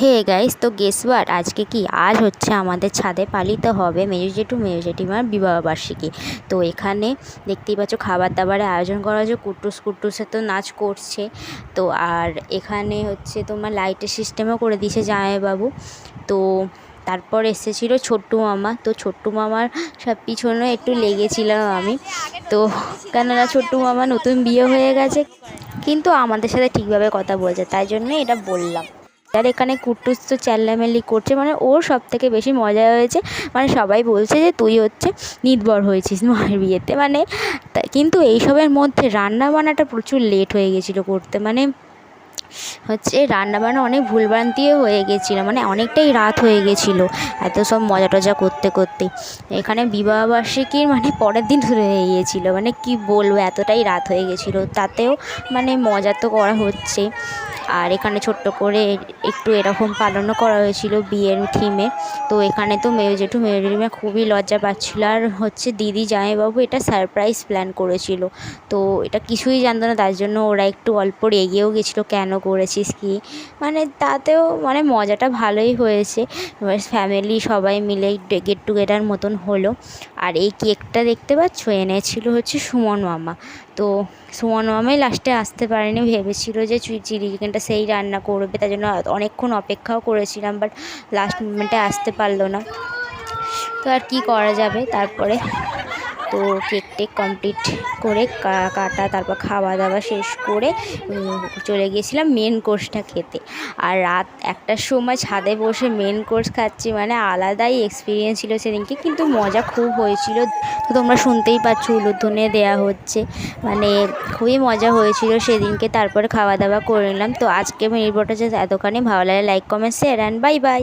Hey guys, তো guess what, আজকে কি আজ হচ্ছে আমাদের ছাদে পালিত হবে মেজো জেঠু মেজো জেঠিমার বিবাহবার্ষিকী। তো এখানে দেখতেই পাচ্ছ খাবার দাবারের আয়োজন করা হয়েছে। কুট্টুসে তো নাচ করছে। তো আর এখানে হচ্ছে তোমার লাইটের সিস্টেমও করে দিয়েছে জামাইবাবু। তো তারপর এসেছিলো ছোট্টু মামা। তো ছোট্টু মামার সব পিছনে একটু লেগেছিলাম আমি। তো কেননা ছোট্টু মামা নতুন বিয়ে হয়ে গেছে, কিন্তু আমাদের সাথে ঠিকভাবে কথা বলছে, তাই জন্য এটা বললাম। আর এখানে কুট্টুস তো চেল্লামেল্লি করছে, মানে ওর সব থেকে বেশি মজা হয়েছে। মানে সবাই বলছে যে তুই হচ্ছে নির্ভর হয়েছিস মায়ের বিয়েতে, মানে কিন্তু এইসবের মধ্যে রান্না বান্নাটা প্রচুর লেট হয়ে গেছিলো করতে। মানে হচ্ছে রান্নাবান্না অনেক ভুলভ্রান্তিও হয়ে গেছিলো, মানে অনেকটাই রাত হয়ে গেছিলো এত সব মজা টজা করতে করতে। এখানে বিবাহবার্ষিকীর মানে পরের দিন শুরু হয়ে গিয়েছিলো, মানে কি বলবো, এতটাই রাত হয়ে গেছিলো। তাতেও মানে মজা তো করা হচ্ছে। আর এখানে ছোট্ট করে একটু এরকম পালনও করা হয়েছিল বিয়ের থিমে। তো এখানে তো মেজো জেঠু মেজো জেঠিমা খুবই লজ্জা পাচ্ছিলো। আর হচ্ছে দিদি জামাইবাবু এটা সারপ্রাইজ প্ল্যান করেছিল। তো এটা কিছুই জানতো না, তার জন্য ওরা একটু অল্প রেগেও গেছিলো, কেন করেছিস কি। মানে তাতেও মানে মজাটা ভালোই হয়েছে। ফ্যামিলি সবাই মিলে গেট টুগেদার মতন হলো। আর এই কেকটা দেখতে পাচ্ছ এনেছিল হচ্ছে সুমন মামা। তো সুমন মামাই লাস্টে আসতে পারেনি, ভেবেছিল যে চিলি চিকেনটা সেই রান্না করবে, তার জন্য অনেকক্ষণ অপেক্ষাও করেছিলাম, বাট লাস্ট মোমেন্টে আসতে পারলো না। তো আর কি করা যাবে। তারপরে তো কেক টেক কমপ্লিট করে কাটা, তারপর খাওয়া দাওয়া শেষ করে চলে গিয়েছিলাম মেন কোর্সটা খেতে। আর রাত 1টার সময় ছাদে বসে মেন কোর্স খাচ্ছি, মানে আলাদাই এক্সপিরিয়েন্স ছিল সেদিনকে, কিন্তু মজা খুব হয়েছিল। তো তোমরা শুনতেই পাচ্ছ উলুধ্বনি দেওয়া হচ্ছে, মানে খুবই মজা হয়েছিল সেদিনকে। তারপরে খাওয়া দাওয়া করে নিলাম। তো আজকে নির্ভরটা যে এতখানি ভালো লাগে, like comment share and bye bye.